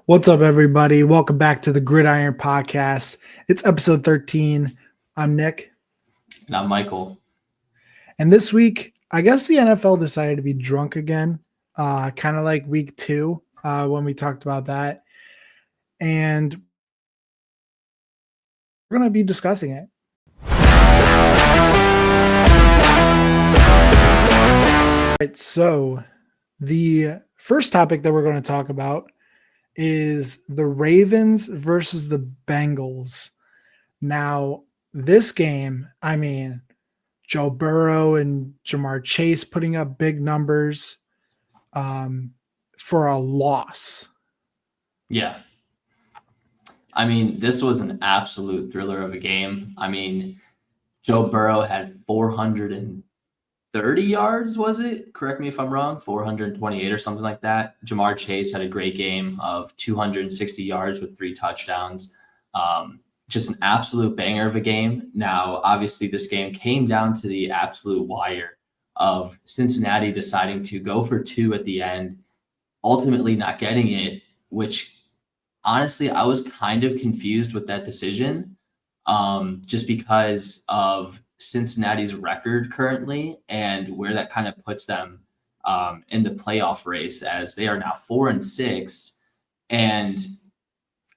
What's up, everybody? Welcome back to the Gridiron podcast. It's episode 13. I'm Nick. And I'm Michael. And this week, I guess the NFL decided to be drunk again, kind of like week 2 when we talked about that. And we're going to be discussing it. All right, so the first topic that we're going to talk about is the Ravens versus the Bengals. Now, this game, Joe Burrow and Jamar Chase putting up big numbers for a loss. Yeah. This was an absolute thriller of a game. Joe Burrow had 430 yards, was it? Correct me if I'm wrong, 428 or something like that. Jamar Chase had a great game of 260 yards with 3 touchdowns. Just an absolute banger of a game. Now, obviously, this game came down to the absolute wire of Cincinnati deciding to go for 2 at the end, ultimately not getting it, which honestly, I was kind of confused with that decision, just because of Cincinnati's record currently and where that kind of puts them in the playoff race, as they are now 4-6. And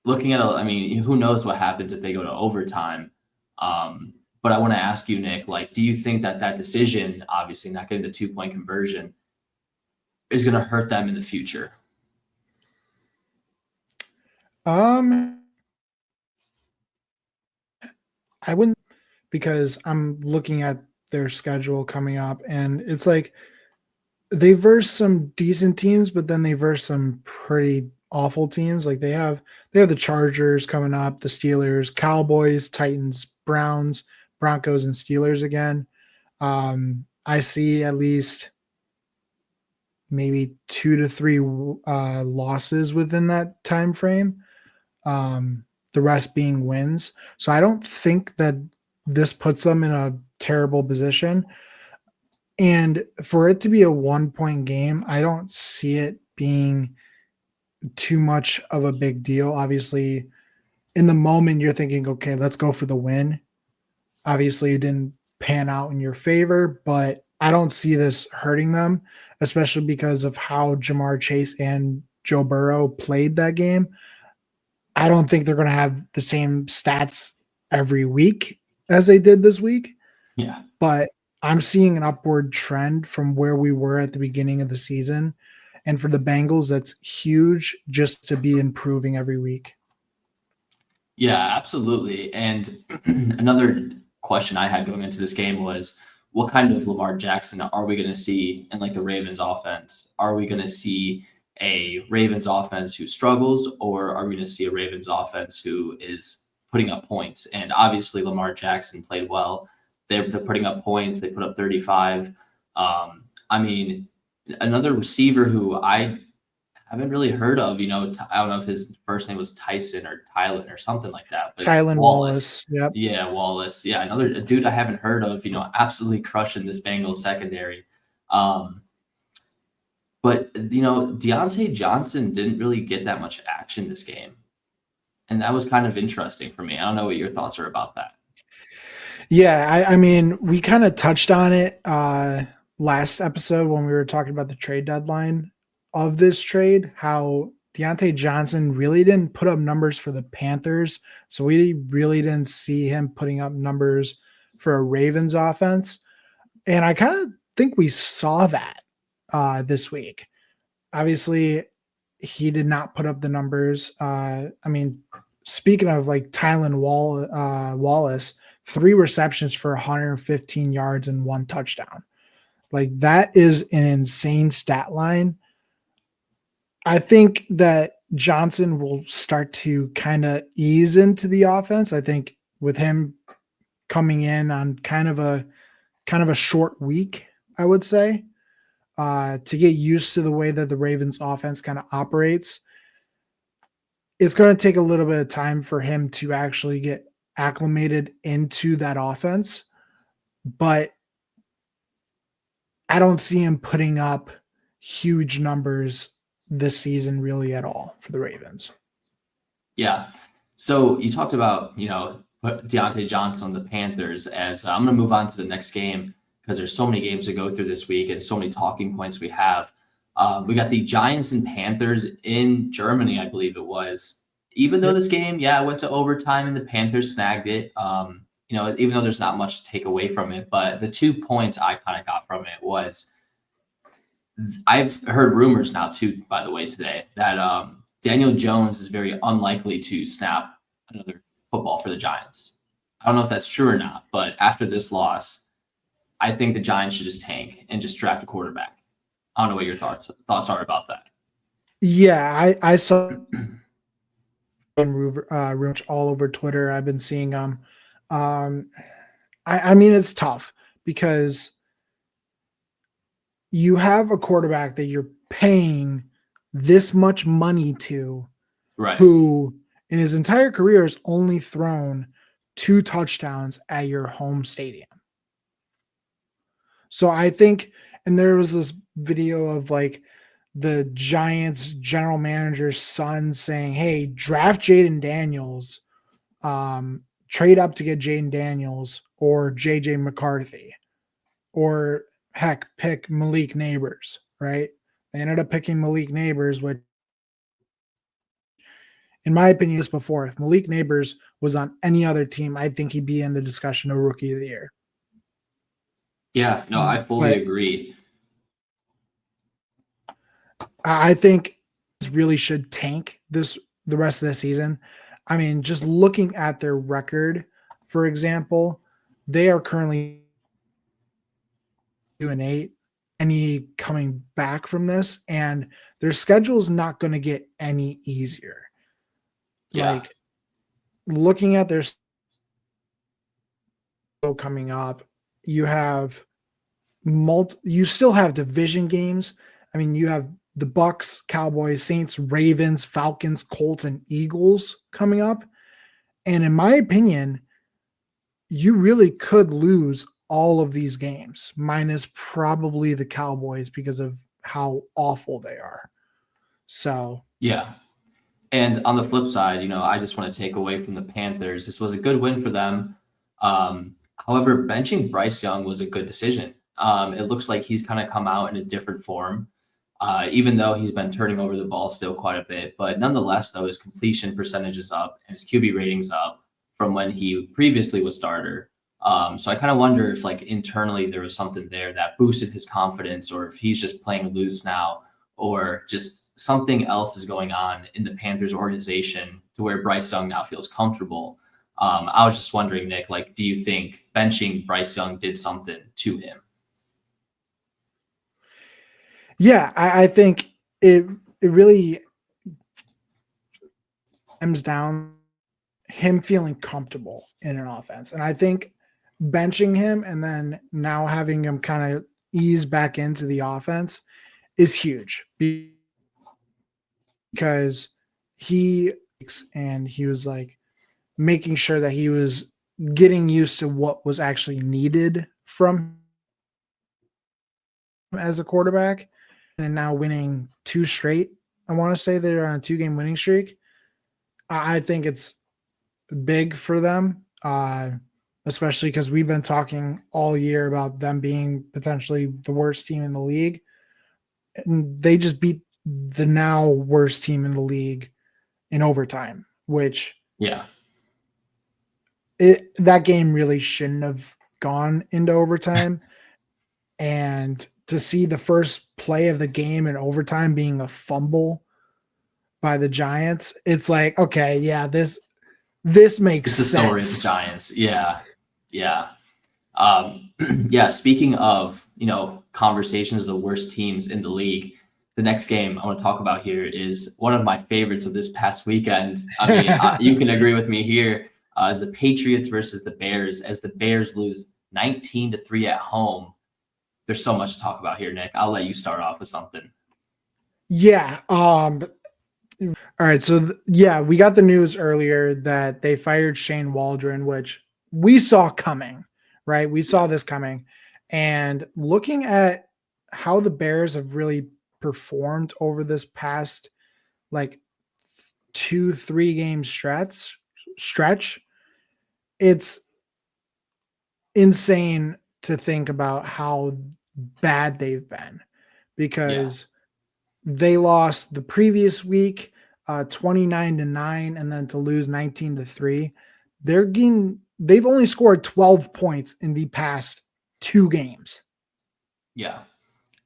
looking at, who knows what happens if they go to overtime. But I want to ask you, Nick, do you think that decision, obviously not getting the 2-point conversion, is going to hurt them in the future? I wouldn't, because I'm looking at their schedule coming up, and it's like they verse some decent teams, but then they verse some pretty awful teams. Like they have the Chargers coming up, the Steelers, Cowboys, Titans, Browns, Broncos, and Steelers again. I see at least maybe 2 to 3 losses within that time frame. The rest being wins. So I don't think that this puts them in a terrible position. And for it to be a 1-point game, I don't see it being too much of a big deal. Obviously, in the moment, you're thinking, okay, let's go for the win. Obviously, it didn't pan out in your favor, but I don't see this hurting them, especially because of how Jamar Chase and Joe Burrow played that game. I don't think they're going to have the same stats every week as they did this week. Yeah. But I'm seeing an upward trend from where we were at the beginning of the season. And for the Bengals, that's huge, just to be improving every week. Yeah, absolutely. And another question I had going into this game was, what kind of Lamar Jackson are we going to see in the Ravens offense? Are we going to see a Ravens offense who struggles, or are we going to see a Ravens offense who is putting up points? And obviously Lamar Jackson played well. They're putting up points. They put up 35. Another receiver who I haven't really heard of, I don't know if his first name was Tyson or Tylen or something like that. But Tylen Wallace. Yep. Yeah, Wallace. Yeah, another dude I haven't heard of, absolutely crushing this Bengals secondary. But, Deontay Johnson didn't really get that much action this game. And that was kind of interesting for me. I don't know what your thoughts are about that. Yeah, we kind of touched on it last episode when we were talking about the trade deadline of this trade, how Deontay Johnson really didn't put up numbers for the Panthers. So we really didn't see him putting up numbers for a Ravens offense. And I kind of think we saw that this week. Obviously, he did not put up the numbers. Speaking of Tylen Wallace, 3 receptions for 115 yards and 1 touchdown. That is an insane stat line. I think that Johnson will start to kind of ease into the offense. I think with him coming in on kind of a short week, I would say, to get used to the way that the Ravens offense kind of operates, it's going to take a little bit of time for him to actually get acclimated into that offense. But I don't see him putting up huge numbers this season really at all for the Ravens. Yeah. So you talked about, put Deontay Johnson on the Panthers as I'm going to move on to the next game because there's so many games to go through this week and so many talking points we have. We got the Giants and Panthers in Germany, I believe it was. Even though this game, went to overtime and the Panthers snagged it, even though there's not much to take away from it, but the 2 points I kind of got from it was I've heard rumors now too, by the way, today that Daniel Jones is very unlikely to snap another football for the Giants. I don't know if that's true or not, but after this loss, I think the Giants should just tank and just draft a quarterback. I don't know what your thoughts are about that. Yeah, I saw rumors all over Twitter. I've been seeing them. I mean, it's tough because you have a quarterback that you're paying this much money to, right, who in his entire career has only thrown 2 touchdowns at your home stadium. So I think, and there was this video of like the Giants general manager's son saying, hey, draft Jaden Daniels, trade up to get Jaden Daniels or JJ McCarthy, or heck, pick Malik Neighbors, right? They ended up picking Malik Neighbors, which, in my opinion, this before, if Malik Neighbors was on any other team, I think he'd be in the discussion of Rookie of the Year. Yeah, no, I fully agree. I think really should tank the rest of the season. I mean, just looking at their record, for example, they are currently 2-8, any coming back from this, and their schedule is not going to get any easier. Yeah. Like, looking at their coming up, you have you still have division games. I mean, you have the Bucks, Cowboys, Saints, Ravens, Falcons, Colts, and Eagles coming up. And in my opinion, you really could lose all of these games, minus probably the Cowboys because of how awful they are. So, yeah. And on the flip side, I just want to take away from the Panthers. This was a good win for them. However, benching Bryce Young was a good decision. It looks like he's kind of come out in a different form, even though he's been turning over the ball still quite a bit. But nonetheless, though, his completion percentage is up and his QB rating's up from when he previously was starter. So I kind of wonder if like internally there was something there that boosted his confidence, or if he's just playing loose now, or just something else is going on in the Panthers organization to where Bryce Young now feels comfortable. I was just wondering, Nick, like, do you think benching Bryce Young did something to him? Yeah, I think it really comes down him feeling comfortable in an offense. And I think benching him and then now having him kind of ease back into the offense is huge, because he was like making sure that he was getting used to what was actually needed from him as a quarterback, and now winning 2 straight. I want to say they're on a 2-game winning streak. I think it's big for them, especially because we've been talking all year about them being potentially the worst team in the league. And they just beat the now worst team in the league in overtime, which that game really shouldn't have gone into overtime. And to see the first play of the game in overtime being a fumble by the Giants, it's like, okay, yeah, this makes sense. It's the story of the Giants. Yeah. Yeah. Speaking of, conversations of the worst teams in the league, the next game I want to talk about here is one of my favorites of this past weekend. I mean, you can agree with me here, is the Patriots versus the Bears, as the Bears lose 19-3 at home. There's so much to talk about here, Nick. I'll let you start off with something. Yeah. All right. So, we got the news earlier that they fired Shane Waldron, which we saw coming, right? We saw this coming. And looking at how the Bears have really performed over this past like 2-3 game stretch, it's insane to think about how bad they've been, because they lost the previous week 29-9, and then to lose 19-3. They've only scored 12 points in the past 2 games. Yeah.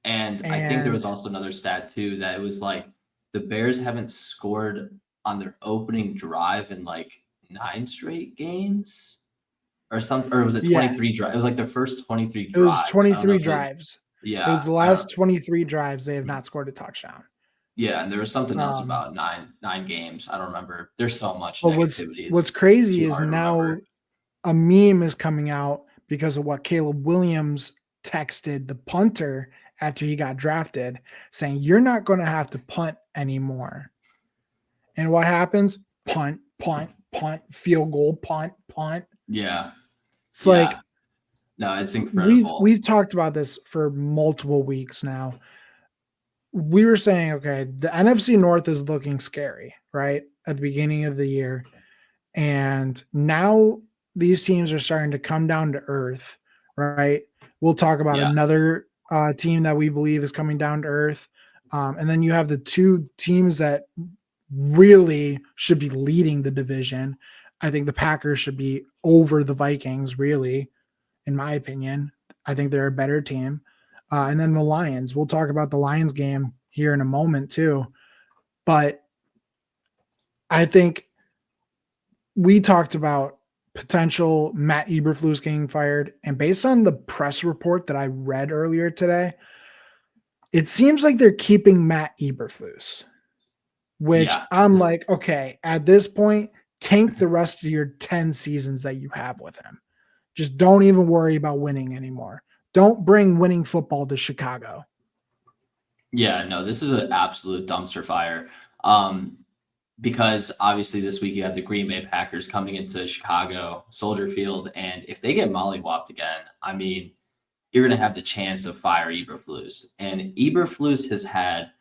And I think there was And also another stat too, that it was like the Bears haven't scored on their opening drive in like 9 straight games or something, or was it yeah, 23 drive? It was like their first 23 it was drives. I don't know 23 if it was, drives. It was yeah, the I don't, last 23 drives they have not scored a touchdown. yeah, and there was something else Um, about nine games. I don't remember. There's so much but negativity. what's It's crazy too is hard to now remember. a meme is coming out because of what Caleb Williams texted the punter after he got drafted, saying, "You're not going to have to punt anymore." And what happens? Punt, punt, punt, field goal, punt, punt. Yeah. It's Yeah. like No, it's we've incredible. we've talked about this for multiple weeks now. We were saying, okay, the NFC North is looking scary, right? At the beginning of the year. And now these teams are starting to come down to earth, right? We'll talk about Yeah. another team that we believe is coming down to earth. And then you have the 2 teams that really should be leading the division. I think the Packers should be over the Vikings, really, in my opinion. I think they're a better team. And then the Lions. We'll talk about the Lions game here in a moment, too. But I think we talked about potential Matt Eberflus getting fired. And based on the press report that I read earlier today, it seems like they're keeping Matt Eberflus, which Yeah. I'm like, okay, at this point, tank the rest of your 10 seasons that you have with him. Just don't even worry about winning anymore. Don't bring winning football to Chicago. Yeah, no, this is an absolute dumpster fire. Um, because obviously this week you have the Green Bay Packers coming into Chicago, Soldier Field, and if they get mollywopped again, I mean, you're going to have the chance of fire Eberflus. And Eberflus has had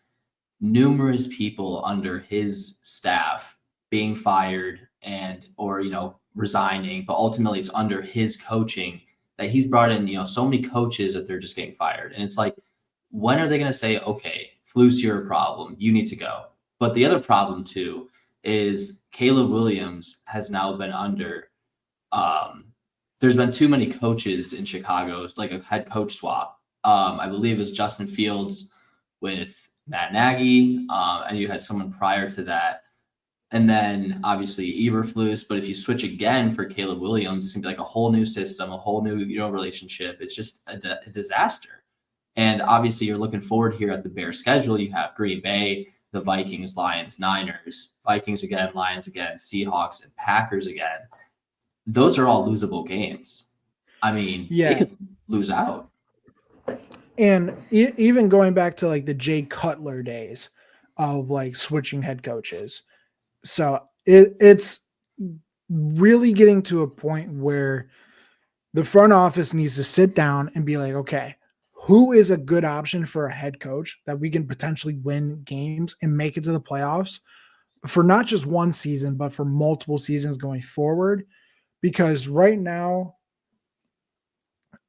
numerous people under his staff being fired and or resigning, but ultimately it's under his coaching that he's brought in so many coaches that they're just getting fired. And it's like, when are they going to say, okay, Flus, you're a problem, you need to go? But the other problem too is Caleb Williams has now been under um there's been too many coaches in Chicago. It's like a head coach swap. I believe it was Justin Fields with Matt Nagy, and you had someone prior to that. And then obviously Eberflus. But if you switch again for Caleb Williams, it's gonna be like a whole new system, a whole new relationship. It's just a disaster. And obviously you're looking forward here at the Bears schedule. You have Green Bay, the Vikings, Lions, Niners, Vikings again, Lions again, Seahawks, and Packers again. Those are all losable games. I mean, they Yeah. could lose out. And even going back to like the Jay Cutler days of like switching head coaches. So it's really getting to a point where the front office needs to sit down and be like, okay, who is a good option for a head coach that we can potentially win games and make it to the playoffs for not just one season, but for multiple seasons going forward? Because right now,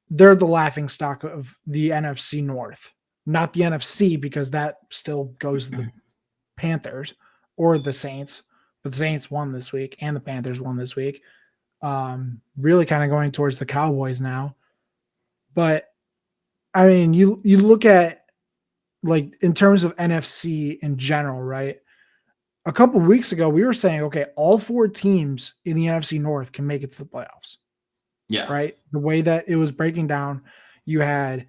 they're the laughing stock of the NFC North, not the NFC, because that still goes to the Panthers or the Saints. But the Saints won this week and the Panthers won this week. Really kind of going towards the Cowboys now. But I mean, you look at like in terms of NFC in general, right? A couple of weeks ago, we were saying, okay, all 4 teams in the NFC North can make it to the playoffs. Yeah. Right? The way that it was breaking down, you had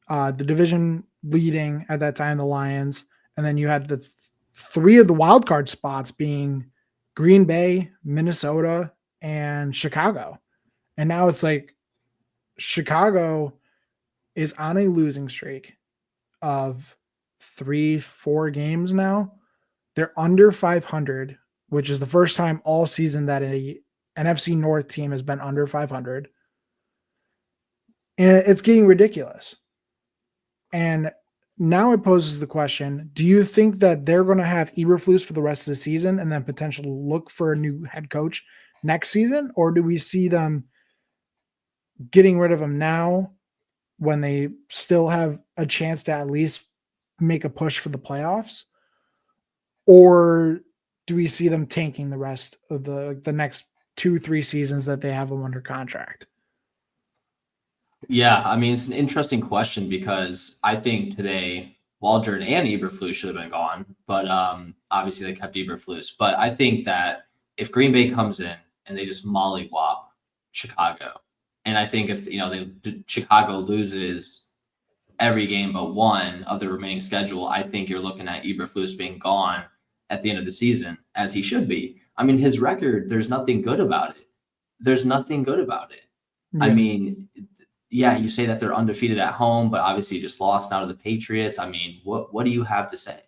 the division leading at that time, the Lions, and then you had the 3 of the wild card spots being Green Bay, Minnesota, and Chicago. And now it's like Chicago is on a losing streak of 3-4 games now. They're under 500, which is the first time all season that a NFC North team has been under 500. And it's getting ridiculous. And now it poses the question, do you think that they're going to have Eberflus for the rest of the season and then potentially look for a new head coach next season? Or do we see them getting rid of him now when they still have a chance to at least make a push for the playoffs? Or do we see them tanking the rest of the next 2-3 seasons that they have him under contract? Yeah, I mean, it's an interesting question because I think today Waldron and Eberflus should have been gone, but obviously they kept Eberflus. But I think that if Green Bay comes in and they just mollywop Chicago, and I think if Chicago loses every game but one of the remaining schedule, I think you're looking at Eberflus being gone at the end of the season, as he should be. I mean, his record, there's nothing good about it. There's nothing good about it. I Yeah. mean, yeah, you say that they're undefeated at home, but obviously just lost now to the Patriots. I mean, what do you have to say?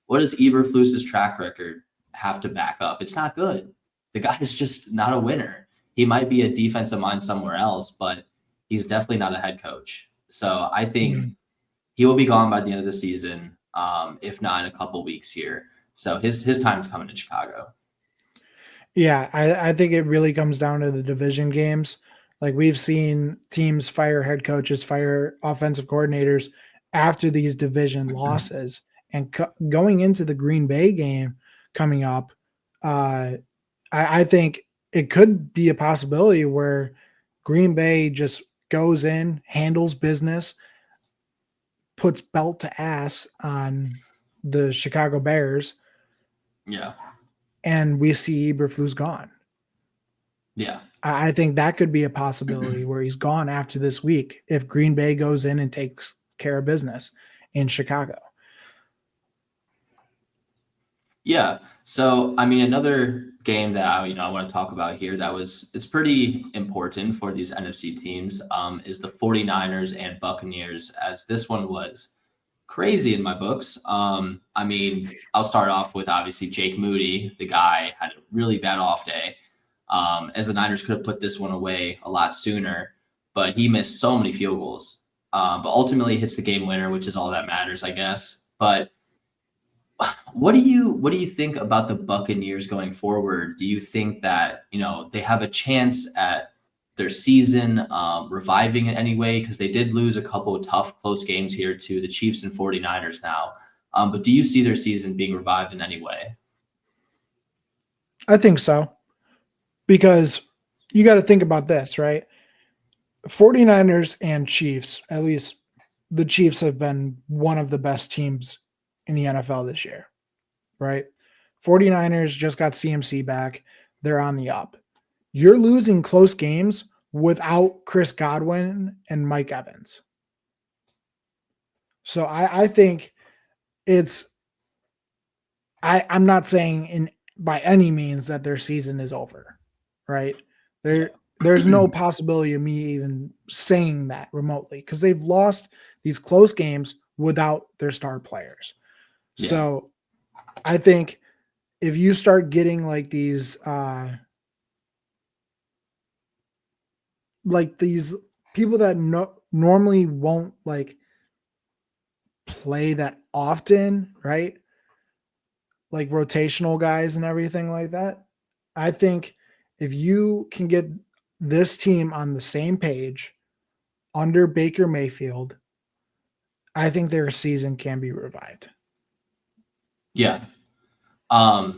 What does Eberflus's track record have to back up? It's not good. The guy is just not a winner. He might be a defensive mind somewhere else, but he's definitely not a head coach. So I think he will be gone by the end of the season, if not in a couple weeks here. So his time's coming to Chicago. Yeah, I think it really comes down to the division games. Like we've seen teams fire head coaches, fire offensive coordinators after these division losses. And going into the Green Bay game coming up, I think it could be a possibility where Green Bay just goes in, handles business, puts belt to ass on the Chicago Bears. Yeah. And we see Eberflus gone. Yeah. I think that could be a possibility where he's gone after this week if Green Bay goes in and takes care of business in Chicago. Yeah. So, I mean, another game that I want to talk about here it's pretty important for these NFC teams is the 49ers and Buccaneers, as this one was crazy in my books. I mean, I'll start off with obviously Jake Moody. The guy had a really bad off day, as the Niners could have put this one away a lot sooner, but he missed so many field goals. But ultimately hits the game winner, which is all that matters, I guess. But what do you think about the Buccaneers going forward? Do you think that they have a chance at their season reviving in any way? Because they did lose a couple of tough, close games here to the Chiefs and 49ers now. But do you see their season being revived in any way? I think so. Because you got to think about this, right? 49ers and Chiefs, at least the Chiefs have been one of the best teams in the NFL this year, right? 49ers just got CMC back. They're on the up. You're losing close games without Chris Godwin and Mike Evans. So I think I'm not saying by any means that their season is over, right? There's no possibility of me even saying that remotely because they've lost these close games without their star players. Yeah. So I think if you start getting like these people that normally won't like play that often, right? Like rotational guys and everything like that. I think if you can get this team on the same page under Baker Mayfield, I think their season can be revived. Yeah. I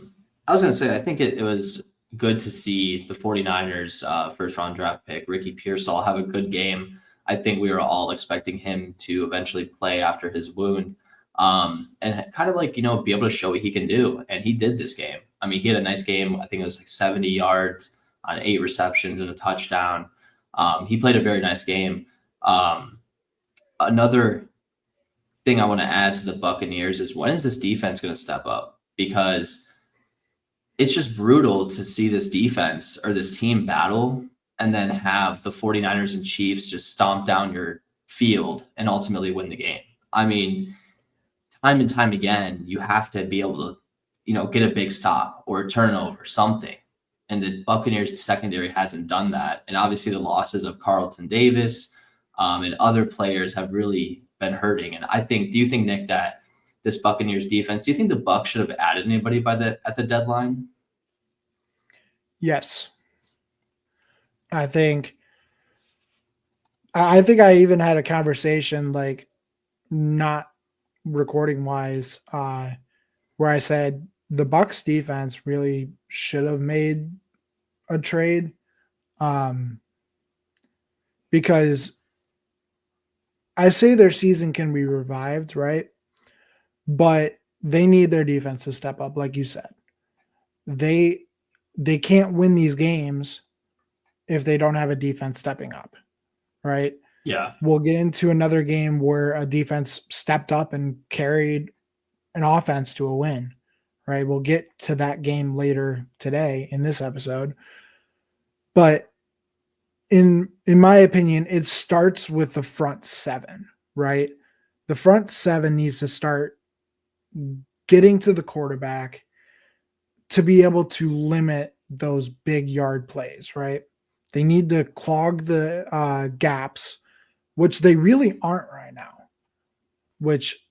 was going to say, I think it was good to see the 49ers first round draft pick, Ricky Pearsall, have a good game. I think we were all expecting him to eventually play after his wound and kind of be able to show what he can do. And he did this game. I mean, he had a nice game. I think it was like 70 yards on 8 receptions and a touchdown. He played a very nice game. Another thing I want to add to the Buccaneers is, when is this defense going to step up? Because it's just brutal to see this defense or this team battle and then have the 49ers and Chiefs just stomp down your field and ultimately win the game. I mean, time and time again, you have to be able to, get a big stop or a turnover, something. And the Buccaneers secondary hasn't done that. And obviously the losses of Carlton Davis and other players have really been hurting. And I think, do you think, Nick, that this Buccaneers defense, do you think the Bucs should have added anybody at the deadline? Yes. I think I even had a conversation, like, not recording wise, where I said the Bucs defense really should have made a trade, because I say their season can be revived, right? But they need their defense to step up, like you said. They they can't win these games if they don't have a defense stepping up, right? Yeah. We'll get into another game where a defense stepped up and carried an offense to a win, right? We'll get to that game later today in this episode. But in my opinion, it starts with the front seven, right? The front seven needs to start getting to the quarterback to be able to limit those big yard plays, right? They need to clog the gaps, which they really aren't right now, which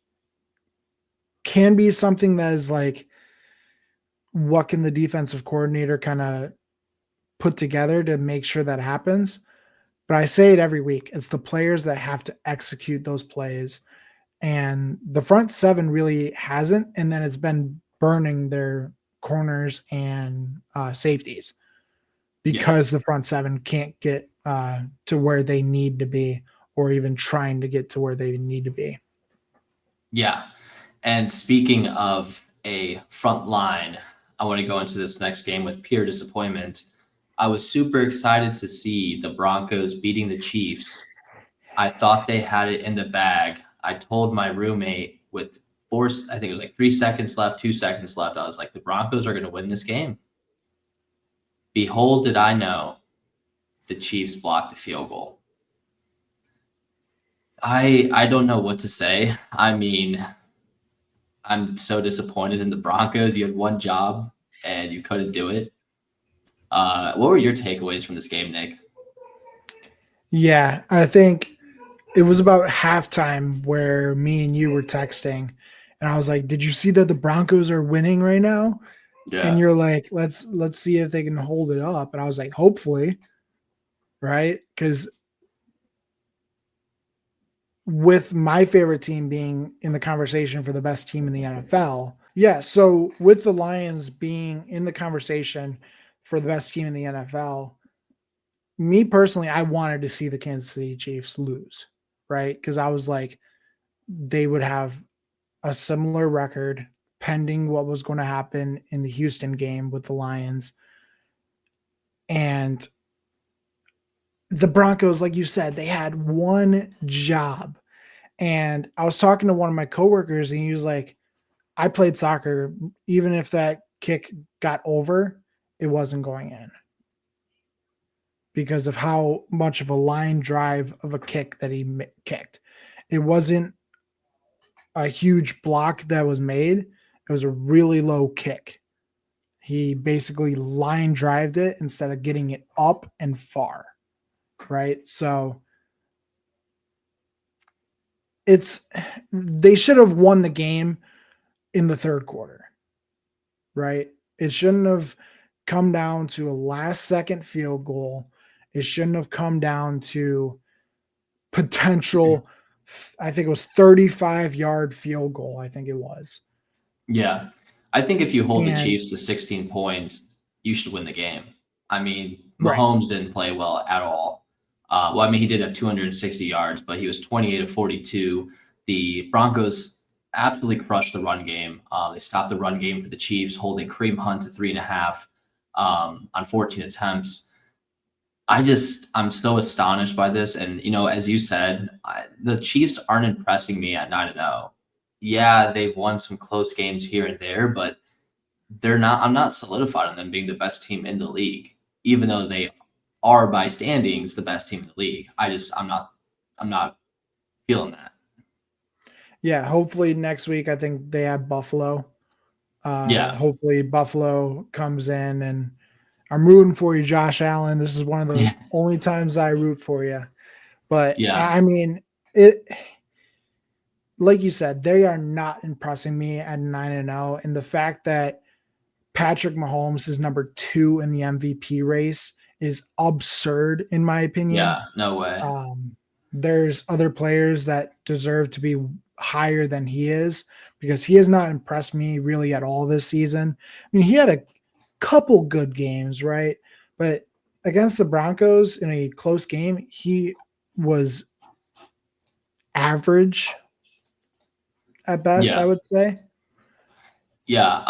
can be something that is like, what can the defensive coordinator kind of put together to make sure that happens? But I say it every week. It's the players that have to execute those plays. And the front seven really hasn't. And then it's been burning their corners and safeties because the front seven can't get to where they need to be, or even trying to get to where they need to be. Yeah. And speaking of a front line, I want to go into this next game with pure disappointment. I was super excited to see the Broncos beating the Chiefs. I thought they had it in the bag. I told my roommate with I think it was like 3 seconds left, 2 seconds left. I was like, the Broncos are going to win this game. Behold, did I know the Chiefs blocked the field goal. I don't know what to say. I mean, I'm so disappointed in the Broncos. You had one job and you couldn't do it. What were your takeaways from this game, Nick? Yeah, I think it was about halftime where me and you were texting, and I was like, "Did you see that the Broncos are winning right now?" Yeah. And you're like, "Let's see if they can hold it up." And I was like, "Hopefully," right? Because with my favorite team being in the conversation for the best team in the NFL, yeah. So with the Lions being in the conversation for the best team in the NFL, me personally, I wanted to see the Kansas City Chiefs lose, right? Because I was like, they would have a similar record pending what was going to happen in the Houston game with the Lions. And the Broncos, like you said, they had one job. And I was talking to one of my coworkers, and he was like, I played soccer. Even if that kick got over, it wasn't going in because of how much of a line drive of a kick that he kicked. It wasn't a huge block that was made. It was a really low kick. He basically line drived it instead of getting it up and far, right? So they should have won the game in the third quarter, right? It shouldn't have come down to a last second field goal. It shouldn't have come down to potential, I think it was 35-yard field goal. I think it was. Yeah. I think if you hold the And Chiefs to 16 points, you should win the game. I mean, right. Mahomes didn't play well at all. Well, I mean, he did have 260 yards, but he was 28 of 42. The Broncos absolutely crushed the run game. They stopped the run game for the Chiefs, holding Kareem Hunt to 3.5 on 14 attempts. I'm so astonished by this. And, you know, as you said, the Chiefs aren't impressing me at 9-0. Yeah, they've won some close games here and there, but I'm not solidified on them being the best team in the league, even though they are by standings the best team in the league. I'm not feeling that. Yeah, hopefully next week I think they have Buffalo. Yeah. Hopefully Buffalo comes in, and I'm rooting for you, Josh Allen. This is one of the only times I root for you. But Yeah. I mean, like you said, they are not impressing me at 9-0. And the fact that Patrick Mahomes is number 2 in the MVP race is absurd, in my opinion. Yeah, no way. There's other players that deserve to be higher than he is because he has not impressed me really at all this season. I mean, he had a couple good games, right? But against the Broncos in a close game, he was average at best, I Yeah. would say. Yeah.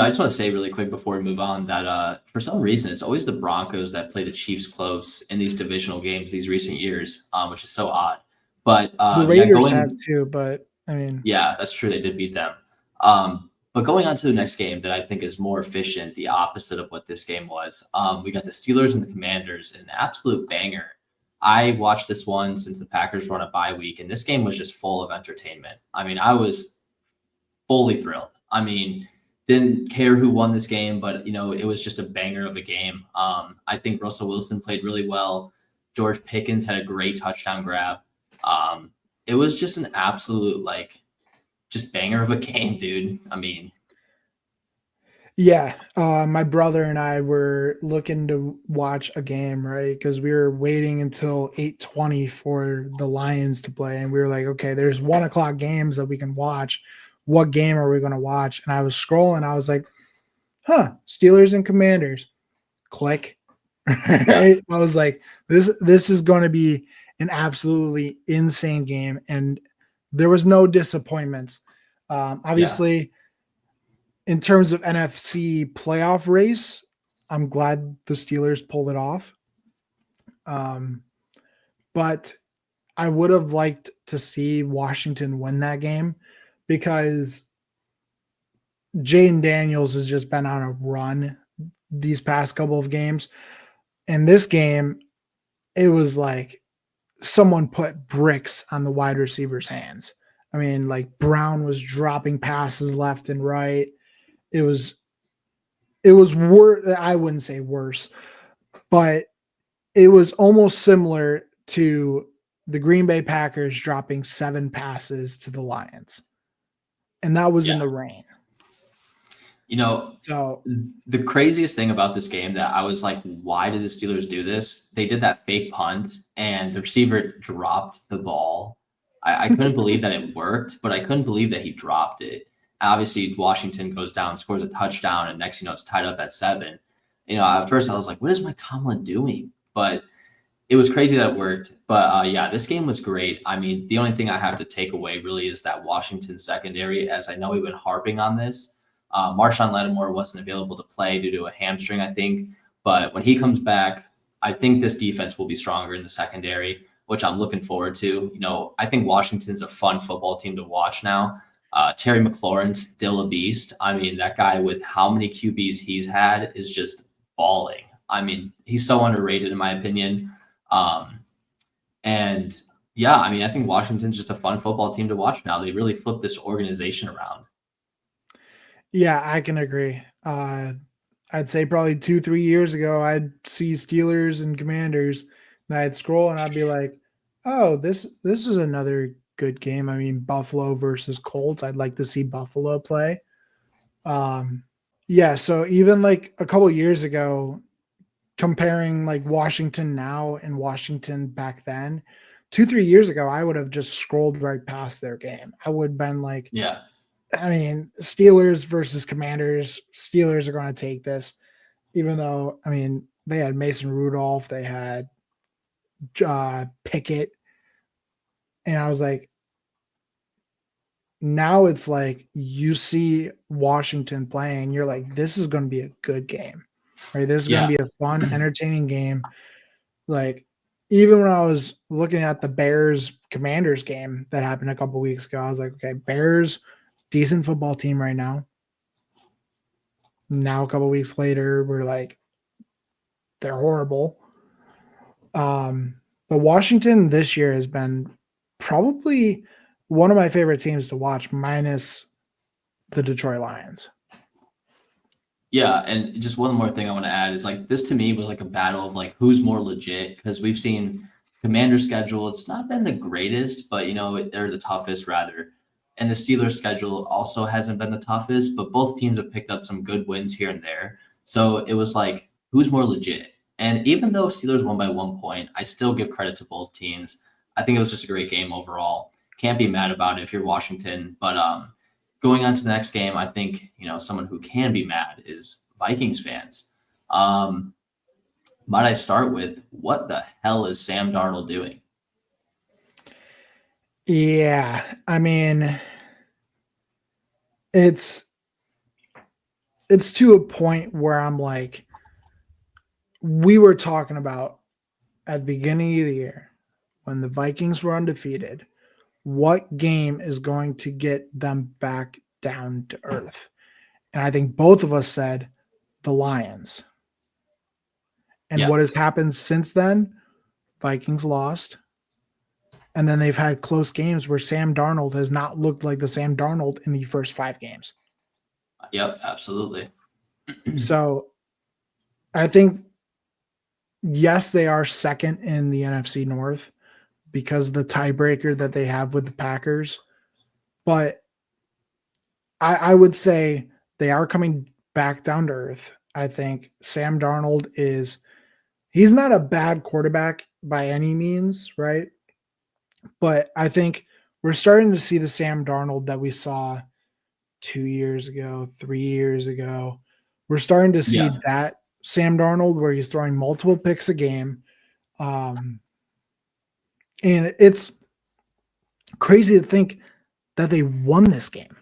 I just want to say really quick before we move on that for some reason it's always the Broncos that play the Chiefs close in these divisional games these recent years, which is so odd. But The Raiders have too, but I mean, yeah, that's true. They did beat them. But going on to the next game that I think is more efficient, the opposite of what this game was. We got the Steelers and the Commanders, an absolute banger. I watched this one since the Packers were on a bye week, and this game was just full of entertainment. I mean, I was fully thrilled. I mean, didn't care who won this game, but it was just a banger of a game. I think Russell Wilson played really well. George Pickens had a great touchdown grab. It was just an absolute just banger of a game, dude. I mean, yeah, my brother and I were looking to watch a game, right? Because we were waiting until 8:20 for the Lions to play, and we were like, okay, there's 1 o'clock games that we can watch. What game are we going to watch? And I was scrolling, I was like, Steelers and Commanders. Click. yeah, I was like, this is going to be an absolutely insane game, and there was no disappointments. yeah, Obviously, in terms of NFC playoff race, I'm glad the Steelers pulled it off. But I would have liked to see Washington win that game because Jaden Daniels has just been on a run these past couple of games. In this game, it was like someone put bricks on the wide receiver's hands. I mean, like Brown was dropping passes left and right. It was worse. I wouldn't say worse, but it was almost similar to the Green Bay Packers dropping 7 passes to the Lions. And that was in yeah. the rain. So The craziest thing about this game that I was like, why did the Steelers do this? They did that fake punt and the receiver dropped the ball. I couldn't believe that it worked, but I couldn't believe that he dropped it. Obviously, Washington goes down, scores a touchdown, and next, it's tied up at 7. At first I was like, what is Mike Tomlin doing? But it was crazy that it worked. But yeah, this game was great. I mean, the only thing I have to take away really is that Washington secondary, as I know we've been harping on this. Marshawn Lattimore wasn't available to play due to a hamstring, I think. But when he comes back, I think this defense will be stronger in the secondary, which I'm looking forward to. I think Washington's a fun football team to watch now. Terry McLaurin's still a beast. I mean, that guy with how many QBs he's had is just balling. I mean, he's so underrated in my opinion. And yeah, I mean, I think Washington's just a fun football team to watch now. They really flipped this organization around. yeah, I can agree. I'd say probably 2-3 years ago, I'd see Steelers and Commanders, and I'd scroll and I'd be like, "Oh, this is another good game." I mean, Buffalo versus Colts. I'd like to see Buffalo play. Yeah. So even like a couple years ago, comparing like Washington now and Washington back then, 2-3 years ago, I would have just scrolled right past their game. I would have been like, Yeah. I mean, Steelers versus Commanders. Steelers are going to take this, even though, I mean, they had Mason Rudolph, they had Pickett. And I was like, now it's like you see Washington playing, you're like, this is going to be a good game, right? This is going to Yeah. be a fun, entertaining game. Like, even when I was looking at the Bears Commanders game that happened a couple weeks ago, I was like, okay, Bears, decent football team right now. Now, a couple weeks later, we're like, they're horrible. But Washington this year has been probably one of my favorite teams to watch, minus the Detroit Lions. Yeah, and just one more thing I want to add is like this to me was like a battle of like who's more legit because we've seen Commander's schedule, it's not been the greatest, but they're the toughest rather. And the Steelers' schedule also hasn't been the toughest, but both teams have picked up some good wins here and there. So it was like, who's more legit? And even though Steelers won by 1 point, I still give credit to both teams. I think it was just a great game overall. Can't be mad about it if you're Washington. But going on to the next game, I think someone who can be mad is Vikings fans. Might I start with what the hell is Sam Darnold doing? Yeah, I mean, it's to a point where I'm like, we were talking about at the beginning of the year when the Vikings were undefeated, what game is going to get them back down to earth? And I think both of us said the Lions. And what has happened since then? Vikings lost. And then they've had close games where Sam Darnold has not looked like the Sam Darnold in the first 5 games. Yep, absolutely. So I think, yes, they are second in the NFC North because of the tiebreaker that they have with the Packers. But I would say they are coming back down to earth. I think Sam Darnold he's not a bad quarterback by any means, right? But I think we're starting to see the Sam Darnold that we saw 2 years ago, 3 years ago. We're starting to see that Sam Darnold where he's throwing multiple picks a game. And it's crazy to think that they won this game.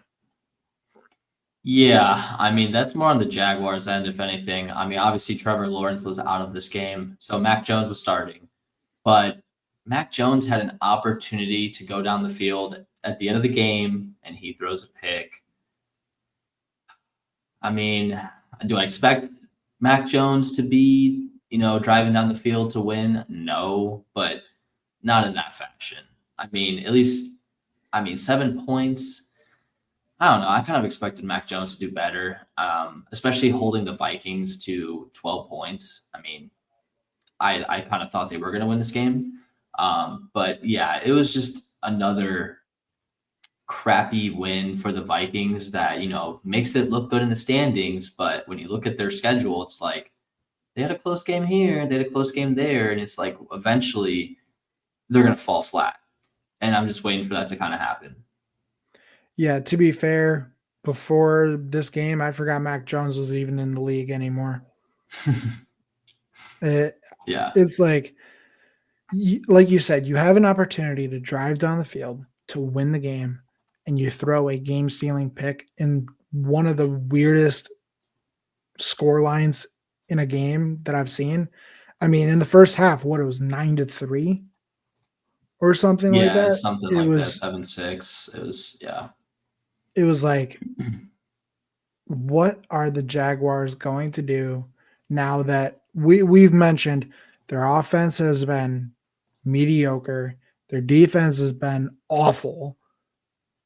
Yeah, I mean, that's more on the Jaguars' end, if anything. I mean, obviously, Trevor Lawrence was out of this game, so Mac Jones was starting. But Mac Jones had an opportunity to go down the field at the end of the game, and he throws a pick. I mean, do I expect Mac Jones to be, driving down the field to win? No, but not in that fashion. I mean, 7 points. I don't know. I kind of expected Mac Jones to do better, especially holding the Vikings to 12 points. I mean, I kind of thought they were going to win this game. But yeah, it was just another crappy win for the Vikings that, makes it look good in the standings. But when you look at their schedule, it's like they had a close game here, they had a close game there. And it's like eventually they're going to fall flat. And I'm just waiting for that to kind of happen. Yeah, to be fair, before this game, I forgot Mac Jones was even in the league anymore. It's like you said, you have an opportunity to drive down the field to win the game, and you throw a game-stealing pick in one of the weirdest score lines in a game that I've seen. I mean, in the first half, it was 9-3 or something like that. Something like that, 7-6. It was, It was like, what are the Jaguars going to do now that we've mentioned their offense has been mediocre, their defense has been awful.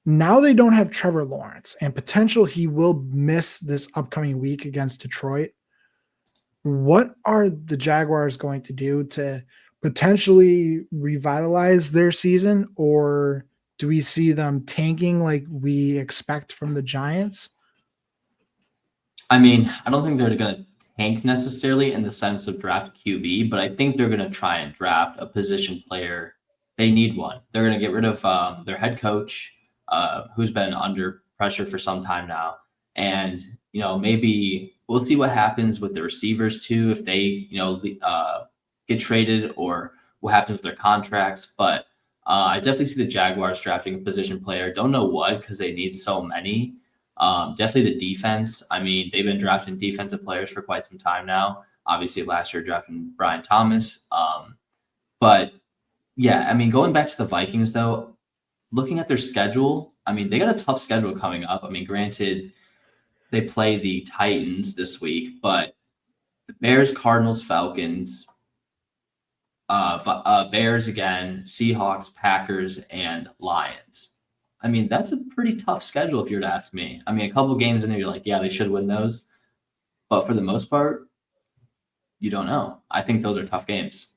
Now they don't have Trevor Lawrence, and potential he will miss this upcoming week against Detroit. What are the Jaguars going to do to potentially revitalize their season, or do we see them tanking like we expect from the Giants? I mean, I don't think they're going to tank necessarily in the sense of draft QB, but I think they're going to try and draft a position player. They need one. They're going to get rid of their head coach, who's been under pressure for some time now. And, maybe we'll see what happens with the receivers too, if they, get traded or what happens with their contracts. But I definitely see the Jaguars drafting a position player. Don't know what, because they need so many. Definitely the defense. I mean, they've been drafting defensive players for quite some time now. Obviously, last year drafting Brian Thomas. But yeah, I mean, going back to the Vikings though, looking at their schedule, I mean, they got a tough schedule coming up. I mean, granted, they play the Titans this week, but the Bears, Cardinals, Falcons, Bears again, Seahawks, Packers, and Lions. I mean, that's a pretty tough schedule if you were to ask me. I mean, a couple games in there, you're like, yeah, they should win those. But for the most part, you don't know. I think those are tough games.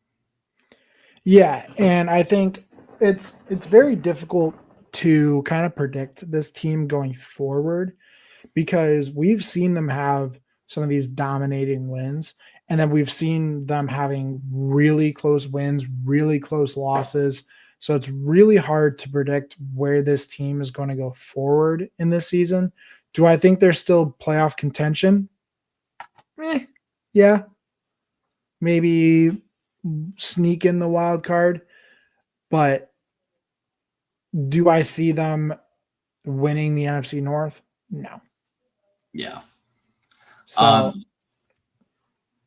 Yeah, and I think it's very difficult to kind of predict this team going forward because we've seen them have some of these dominating wins, and then we've seen them having really close wins, really close losses. So it's really hard to predict where this team is going to go forward in this season. Do I think they're still playoff contention? Yeah, maybe sneak in the wild card, but do I see them winning the NFC North? No. Yeah. So Um,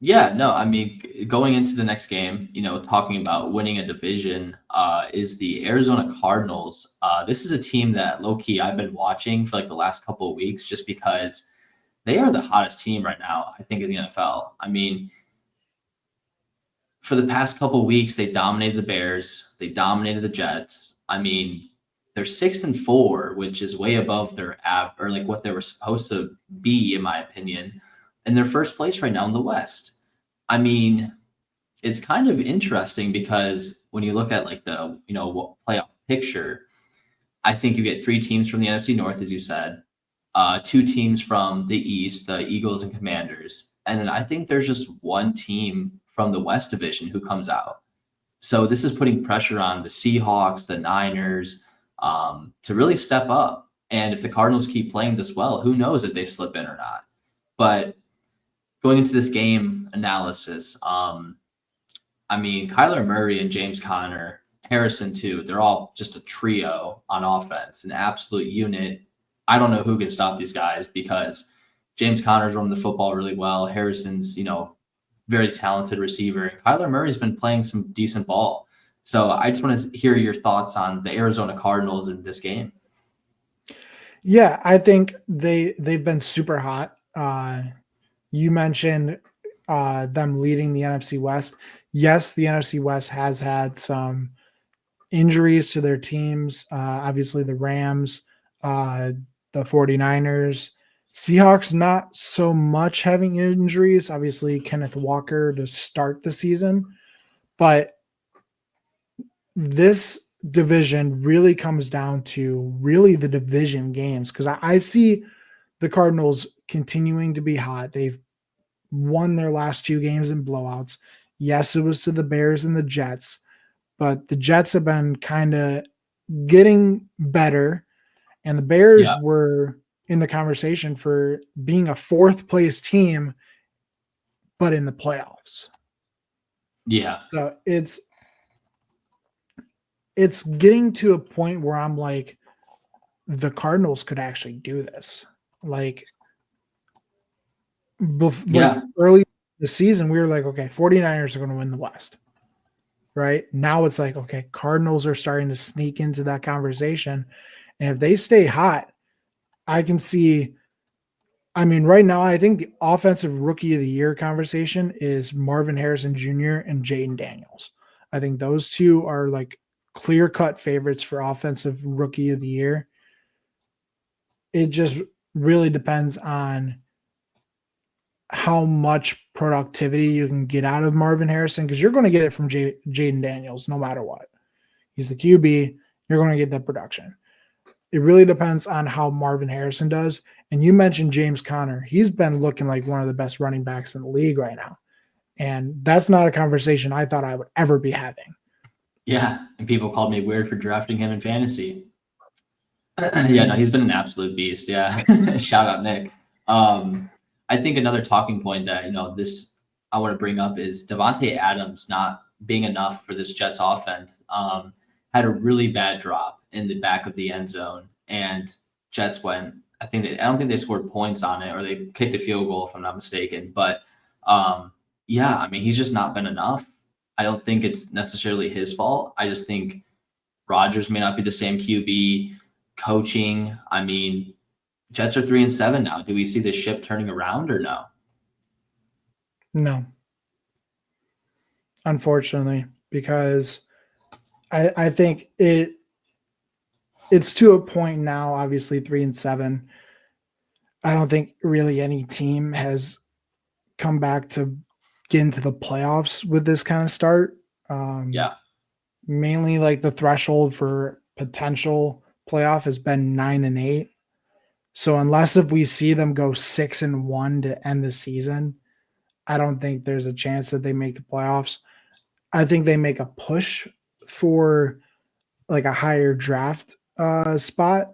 Yeah, no, I mean, going into the next game, talking about winning a division, is the Arizona Cardinals. This is a team that low key I've been watching for like the last couple of weeks just because they are the hottest team right now, I think, in the NFL. I mean, for the past couple of weeks, they dominated the Bears, they dominated the Jets. I mean, they're 6-4, which is way above their app or like what they were supposed to be, in my opinion. And they're first place right now in the West. I mean, it's kind of interesting because when you look at like the playoff picture, I think you get three teams from the NFC North, as you said, two teams from the East, the Eagles and Commanders, and then I think there's just one team from the West Division who comes out. So this is putting pressure on the Seahawks, the Niners, to really step up. And if the Cardinals keep playing this well, who knows if they slip in or not? But going into this game analysis, I mean, Kyler Murray and James Conner, Harrison too, they're all just a trio on offense, an absolute unit. I don't know who can stop these guys because James Conner's running the football really well. Harrison's, very talented receiver. And Kyler Murray's been playing some decent ball. So I just want to hear your thoughts on the Arizona Cardinals in this game. yeah, I think they've been super hot. You mentioned them leading the NFC West. Yes, the NFC West has had some injuries to their teams. Obviously, the Rams, uh, the 49ers, Seahawks, not so much having injuries. Obviously, Kenneth Walker to start the season. But this division really comes down to really the division games because I see the Cardinals continuing to be hot. They've won their last two games in blowouts. Yes, it was to the Bears and the Jets, but the Jets have been kind of getting better, and the Bears Yeah. were in the conversation for being a fourth place team, but in the playoffs. Yeah. So it's getting to a point where I'm like, the Cardinals could actually do this. Like, like Yeah. early the season, we were like, okay, 49ers are going to win the West. Right now, it's like, okay, Cardinals are starting to sneak into that conversation. And if they stay hot, I can see. I mean, right now, I think the offensive rookie of the year conversation is Marvin Harrison Jr. and Jaden Daniels. I think those two are like clear cut favorites for offensive rookie of the year. It just really depends on how much productivity you can get out of Marvin Harrison because you're going to get it from Jaden Daniels no matter what. He's the QB. You're going to get that production. It really depends on how Marvin Harrison does. And you mentioned James Conner. He's been looking like one of the best running backs in the league right now. And that's not a conversation I thought I would ever be having. Yeah. And people called me weird for drafting him in fantasy. Yeah, no, he's been an absolute beast. Yeah. Shout out Nick. I think another talking point that, this I want to bring up is Devontae Adams not being enough for this Jets offense. Had a really bad drop in the back of the end zone, and Jets went. I don't think they scored points on it, or they kicked a field goal if I'm not mistaken. But yeah, I mean, he's just not been enough. I don't think it's necessarily his fault. I just think Rodgers may not be the same QB. Coaching, I mean, Jets are 3-7 now. Do we see the ship turning around or no? No, unfortunately, because I think it's to a point now, obviously 3-7. I don't think really any team has come back to get into the playoffs with this kind of start. Yeah. mainly like the threshold for potential playoff has been 9-8. So unless if we see them go 6-1 to end the season, I don't think there's a chance that they make the playoffs. I think they make a push for like a higher draft spot.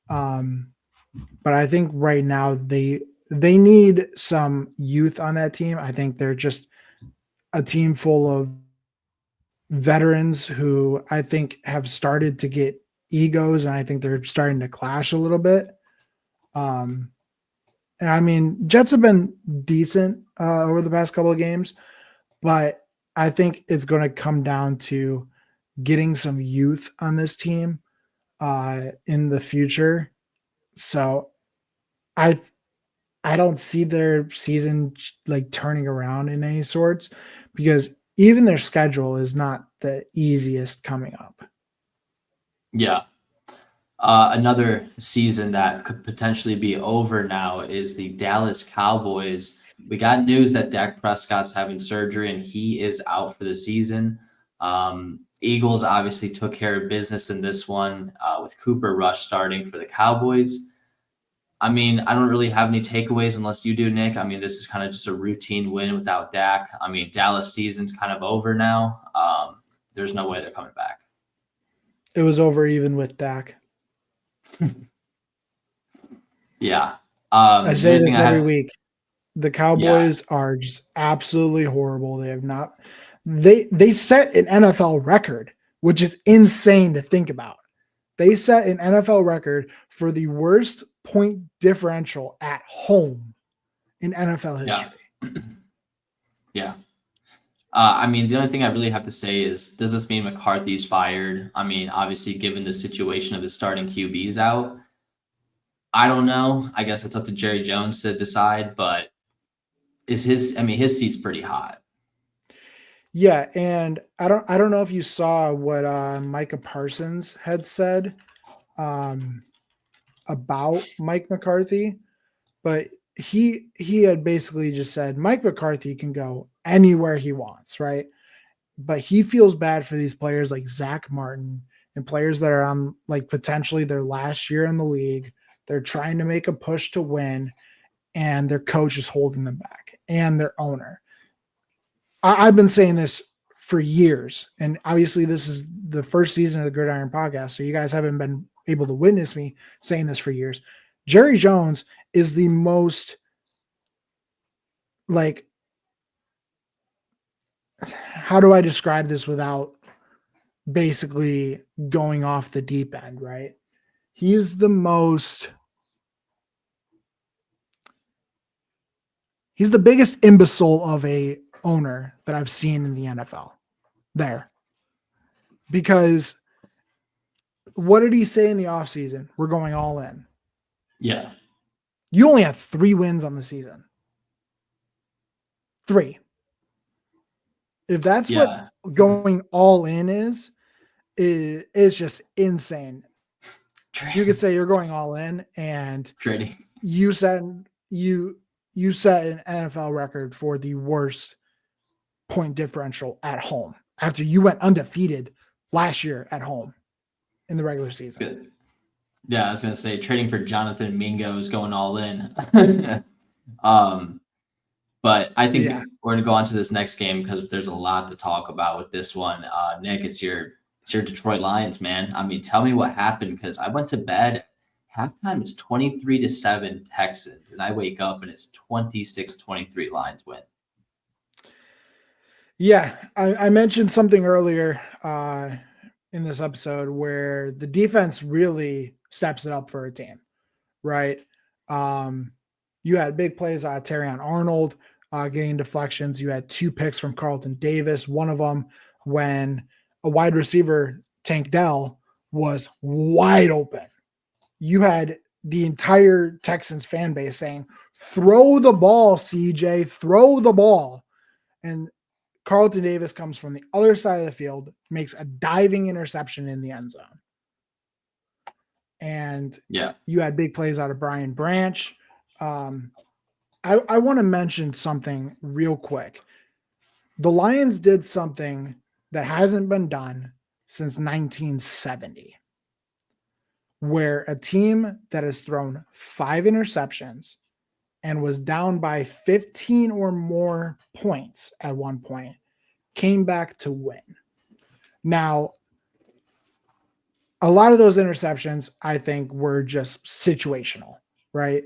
But I think right now they need some youth on that team. I think they're just a team full of veterans who I think have started to get egos, and I think they're starting to clash a little bit. And I mean, Jets have been decent over the past couple of games, but I think it's going to come down to getting some youth on this team in the future. So I don't see their season like turning around in any sorts, because even their schedule is not the easiest coming up. Yeah. Another season that could potentially be over now is the Dallas Cowboys. We got news that Dak Prescott's having surgery and he is out for the season. Eagles obviously took care of business in this one with Cooper Rush starting for the Cowboys. I mean, I don't really have any takeaways unless you do, Nick. I mean, this is kind of just a routine win without Dak. I mean, Dallas season's kind of over now. There's no way they're coming back. It was over even with Dak. Yeah. I say this every week. The Cowboys are just absolutely horrible. They have not they set an NFL record, which is insane to think about. They set an NFL record for the worst point differential at home in NFL history. Yeah. I mean, the only thing I really have to say is, does this mean McCarthy's fired? I mean, obviously, given the situation of his starting QBs out, I don't know. I guess it's up to Jerry Jones to decide, but his seat's pretty hot. Yeah, and I don't know if you saw what Micah Parsons had said about Mike McCarthy, but he had basically just said Mike McCarthy can go anywhere he wants, right? But he feels bad for these players like Zach Martin and players that are on like potentially their last year in the league. They're trying to make a push to win, and their coach is holding them back, and their owner. I've been saying this for years, and obviously this is the first season of the Gridiron podcast, so you guys haven't been able to witness me saying this for years. Jerry Jones is the most, like, how do I describe this without basically going off the deep end, right? He's the biggest imbecile of a owner that I've seen in the NFL there. Because what did he say in the offseason? We're going all in. Yeah. You only have 3 wins on the season. 3. If that's what going all in is just insane. You could say you're going all in, and trading. You set an NFL record for the worst point differential at home after you went undefeated last year at home in the regular season. Good. Yeah, I was going to say trading for Jonathan Mingo is going all in. But I think we're going to go on to this next game because there's a lot to talk about with this one. Nick, it's your Detroit Lions, man. I mean, tell me what happened, because I went to bed. Halftime is 23-7 Texans, and I wake up and it's 26-23 Lions win. Yeah, I mentioned something earlier in this episode where the defense really steps it up for a team, right? You had big plays out of Terrion Arnold getting deflections. You had 2 picks from Carlton Davis. One of them when a wide receiver, Tank Dell, was wide open. You had the entire Texans fan base saying, throw the ball, CJ, throw the ball. And Carlton Davis comes from the other side of the field, makes a diving interception in the end zone. And you had big plays out of Brian Branch. I want to mention something real quick. The Lions did something that hasn't been done since 1970, where a team that has thrown 5 interceptions and was down by 15 or more points at one point came back to win. Now, a lot of those interceptions, I think, were just situational, right?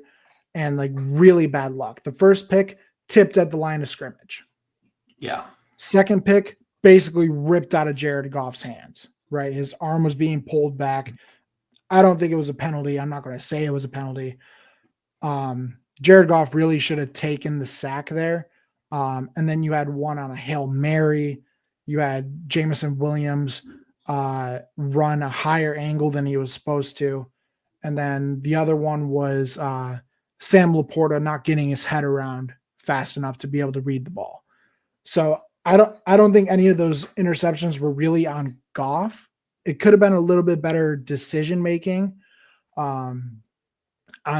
And like really bad luck. The first pick tipped at the line of scrimmage. Yeah. Second pick basically ripped out of Jared Goff's hands, right? His arm was being pulled back. I don't think it was a penalty. I'm not going to say it was a penalty. Jared Goff really should have taken the sack there. And then you had one on a Hail Mary. You had Jameson Williams run a higher angle than he was supposed to. And then the other one was Sam Laporta not getting his head around fast enough to be able to read the ball. So I don't think any of those interceptions were really on Goff. It could have been a little bit better decision making on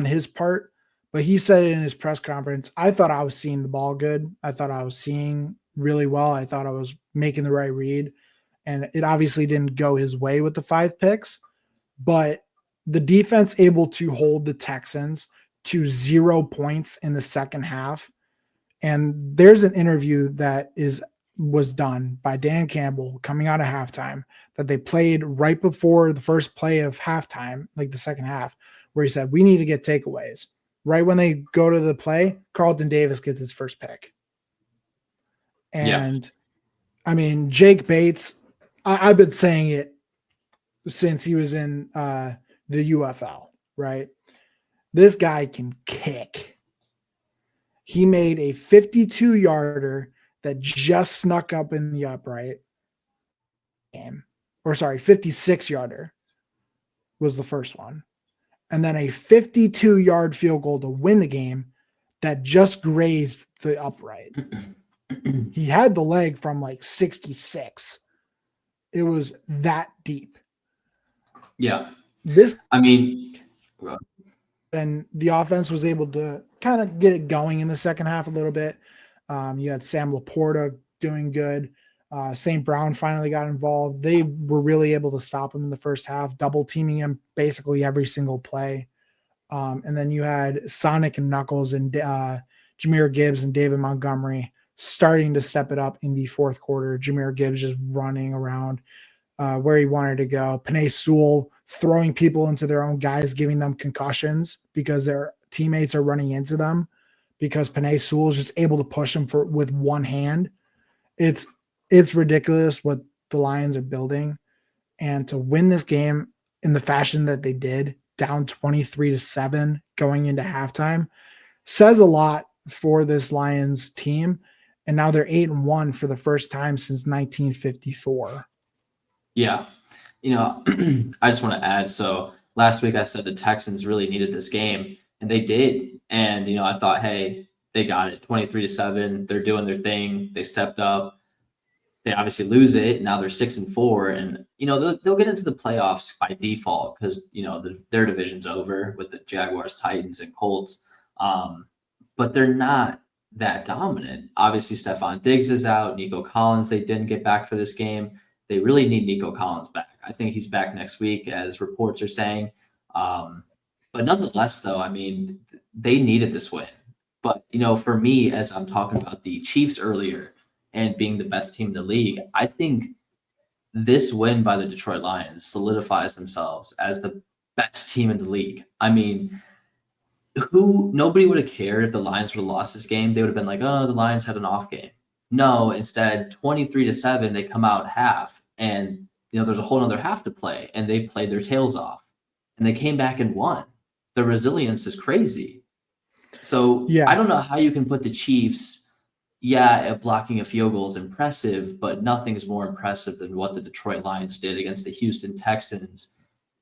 his part, but he said it in his press conference. I thought I was seeing the ball good. I thought I was seeing really well. I thought I was making the right read, and it obviously didn't go his way with the 5 picks, but the defense able to hold the Texans to 0 points in the second half. And there's an interview that was done by Dan Campbell coming out of halftime that they played right before the first play of halftime, like the second half, where he said, we need to get takeaways. Right when they go to the play, Carlton Davis gets his first pick. And I mean, Jake Bates, I've been saying it since he was in the UFL, right? This guy can kick. He made a 52-yarder that just snuck up in the upright game. Or sorry, 56-yarder was the first one. And then a 52-yard field goal to win the game that just grazed the upright. He had the leg from like 66. It was that deep. Yeah. And the offense was able to kind of get it going in the second half a little bit. You had Sam Laporta doing good. St. Brown finally got involved. They were really able to stop him in the first half, double teaming him basically every single play. And then you had Sonic and Knuckles and Jahmyr Gibbs and David Montgomery starting to step it up in the fourth quarter. Jahmyr Gibbs just running around where he wanted to go. Penei Sewell throwing people into their own guys, giving them concussions because their teammates are running into them because Penei Sewell is just able to push them with one hand. It's ridiculous what the Lions are building. And to win this game in the fashion that they did, down 23-7 going into halftime, says a lot for this Lions team. And now they're 8-1 for the first time since 1954. Yeah. I just want to add, so last week I said the Texans really needed this game, and they did. And, I thought, hey, they got it 23-7. They're doing their thing. They stepped up. They obviously lose it. Now they're 6-4, and they'll get into the playoffs by default because their division's over with the Jaguars, Titans, and Colts. But they're not that dominant. Obviously, Stephon Diggs is out. Nico Collins, they didn't get back for this game. They really need Nico Collins back. I think he's back next week, as reports are saying. But nonetheless, though, I mean, they needed this win. But for me, as I'm talking about the Chiefs earlier, and being the best team in the league, I think this win by the Detroit Lions solidifies themselves as the best team in the league. I mean, nobody would have cared if the Lions would have lost this game. They would have been like, oh, the Lions had an off game. No, instead, 23-7, they come out half, and there's a whole other half to play, and they played their tails off, and they came back and won. The resilience is crazy. So I don't know how you can put the Chiefs. Blocking a field goal is impressive, but nothing's more impressive than what the Detroit Lions did against the Houston Texans,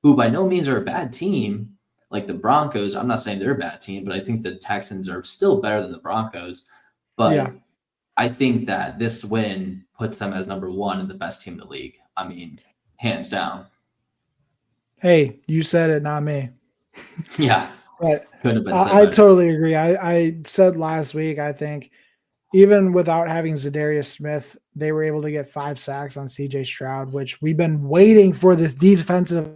who by no means are a bad team. Like the Broncos, I'm not saying they're a bad team, but I think the Texans are still better than the Broncos. But I think that this win puts them as number one and the best team in the league. I mean, hands down. Hey, you said it, not me. Yeah. But couldn't have been I totally agree. I said last week, I think even without having Zadarius Smith, they were able to get 5 sacks on CJ Stroud, which we've been waiting for this defensive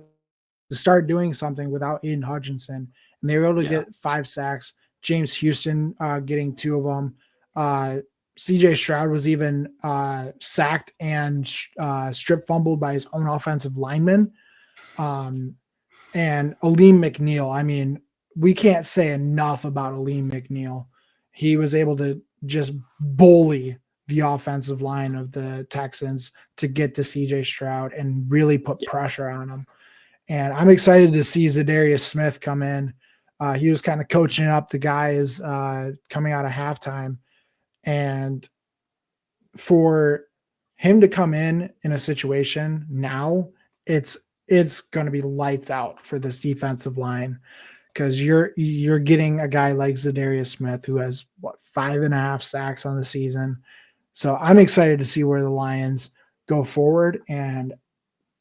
to start doing something without Aiden Hutchinson. And they were able to Yeah. get 5 sacks. James Houston getting 2 of them. CJ Stroud was even sacked and strip fumbled by his own offensive lineman. And Aleem McNeil, I mean, we can't say enough about Aleem McNeil. He was able to just bully the offensive line of the Texans to get to CJ Stroud and really put Yeah. pressure on him. And I'm excited to see Zadarius Smith come in. He was kind of coaching up the guys coming out of halftime. And for him to come in a situation now, it's going to be lights out for this defensive line because you're getting a guy like Zadarius Smith who has 5.5 sacks on the season. So I'm excited to see where the Lions go forward. And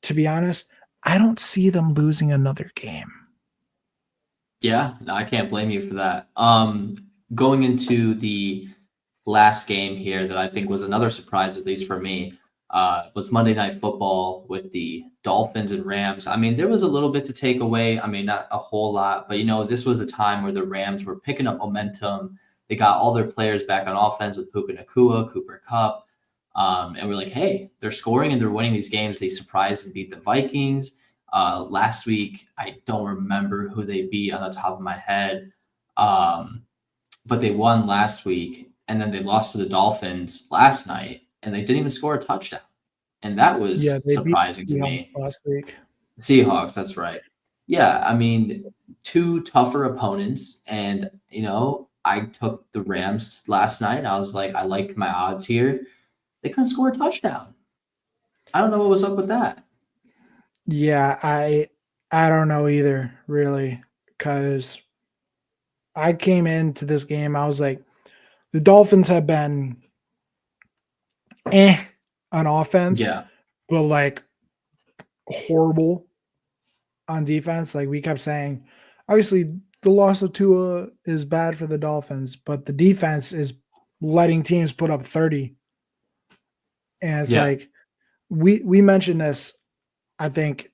to be honest, I don't see them losing another game. Yeah, no, I can't blame you for that. Going into the last game here that I think was another surprise, at least for me, was Monday Night Football with the Dolphins and Rams. I mean, there was a little bit to take away. I mean, not a whole lot, but this was a time where the Rams were picking up momentum. They got all their players back on offense with Puka Nacua, Cooper Kupp. And we're like, hey, they're scoring and they're winning these games. They surprised and beat the Vikings. Last week, I don't remember who they beat on the top of my head, but they won last week, and then they lost to the Dolphins last night, and they didn't even score a touchdown. And that Yeah, was they beat surprising the to Seahawks me. last week. Seahawks, that's right. Yeah, I mean, 2 tougher opponents, and, I took the Rams last night. I was like, I like my odds here. They couldn't score a touchdown. I don't know what was up with that. Yeah, I don't know either, really, because I came into this game, I was like, the Dolphins have been on offense, Yeah, but like horrible on defense. Like we kept saying, obviously the loss of Tua is bad for the Dolphins, but the defense is letting teams put up 30. And it's yeah, like we mentioned this, I think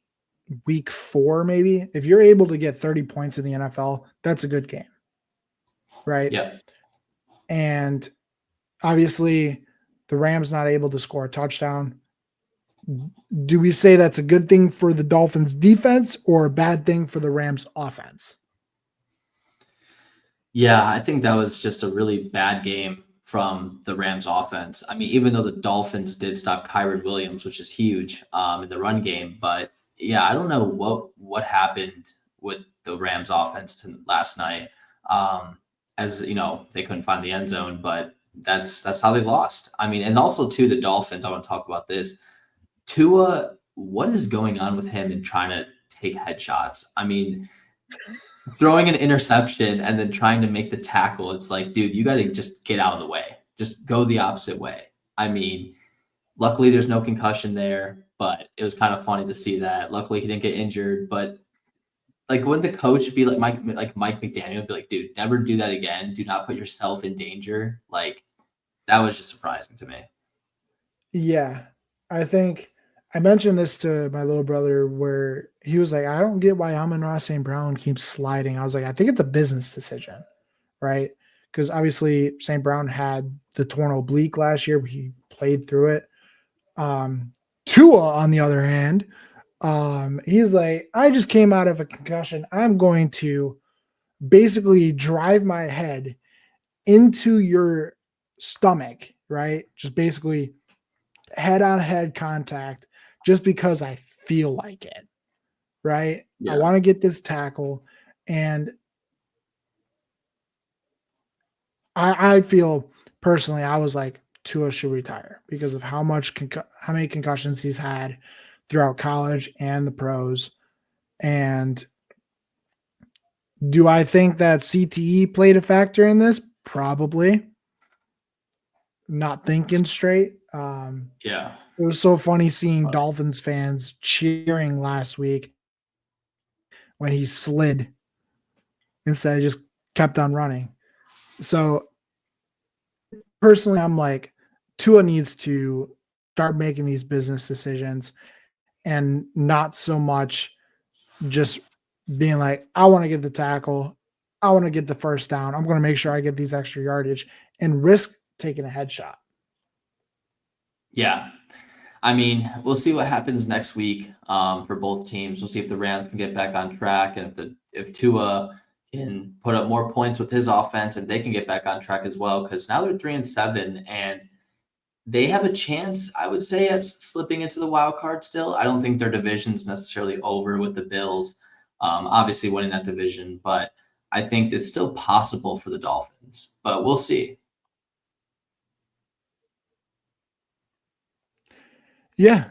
week 4 maybe. If you're able to get 30 points in the NFL, that's a good game, right? yeah. And obviously the Rams not able to score a touchdown. Do we say that's a good thing for the Dolphins defense or a bad thing for the Rams offense? Yeah, I think that was just a really bad game from the Rams offense. I mean, even though the Dolphins did stop Kyron Williams, which is huge in the run game, but yeah, I don't know what happened with the Rams offense last night. As they couldn't find the end zone, but that's how they lost. I mean, and also too the Dolphins. I want to talk about this. Tua, what is going on with him and trying to take headshots? I mean, throwing an interception and then trying to make the tackle, it's like, dude, you got to just get out of the way. Just go the opposite way. I mean, luckily there's no concussion there, but it was kind of funny to see that. Luckily he didn't get injured, but like wouldn't the coach be like Mike McDaniel be like, dude, never do that again. Do not put yourself in danger. Like that was just surprising to me. Yeah. I think I mentioned this to my little brother where he was like, I don't get why Amon-Ra St. Brown keeps sliding. I was like, I think it's a business decision, right? Because obviously St. Brown had the torn oblique last year, but he played through it. Tua, on the other hand, he's like, I just came out of a concussion. I'm going to basically drive my head into your stomach, right? Just basically head on head contact just because I feel like it, right? I Yeah. want to get this tackle. And I feel personally, I was like, Tua should retire because of how many concussions he's had throughout college and the pros. And do I think that CTE played a factor in this? Probably. Not thinking straight. Yeah. It was so funny seeing Dolphins fans cheering last week when he slid instead of just kept on running. So personally, I'm like, Tua needs to start making these business decisions and not so much just being like, I want to get the tackle, I want to get the first down, I'm going to make sure I get these extra yardage and risk taking a headshot. Yeah. I mean, we'll see what happens next week for both teams. We'll see if the Rams can get back on track and if Tua can put up more points with his offense and they can get back on track as well. Because now they're 3-7 and they have a chance, I would say, at slipping into the wild card still. I don't think their division's necessarily over with the Bills, obviously winning that division, but I think it's still possible for the Dolphins. But we'll see. Yeah.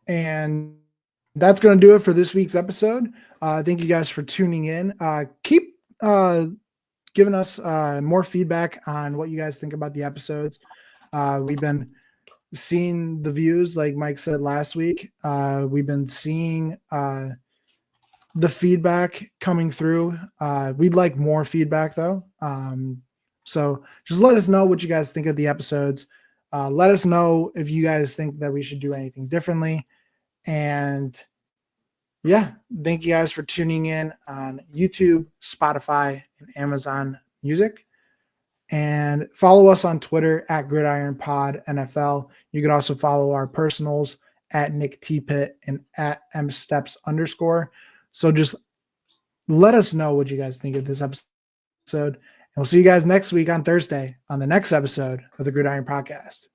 And that's going to do it for this week's episode. Thank you guys for tuning in. Keep giving us more feedback on what you guys think about the episodes. We've been seeing the views, like Mike said last week. We've been seeing the feedback coming through. We'd like more feedback, though. So just let us know what you guys think of the episodes. Let us know if you guys think that we should do anything differently. And yeah, thank you guys for tuning in on YouTube, Spotify, and Amazon Music. And follow us on Twitter at Gridiron Pod NFL. You can also follow our personals at Nick T Pitt and at msteps_. So just let us know what you guys think of this episode. And we'll see you guys next week on Thursday on the next episode of the Gridiron Podcast.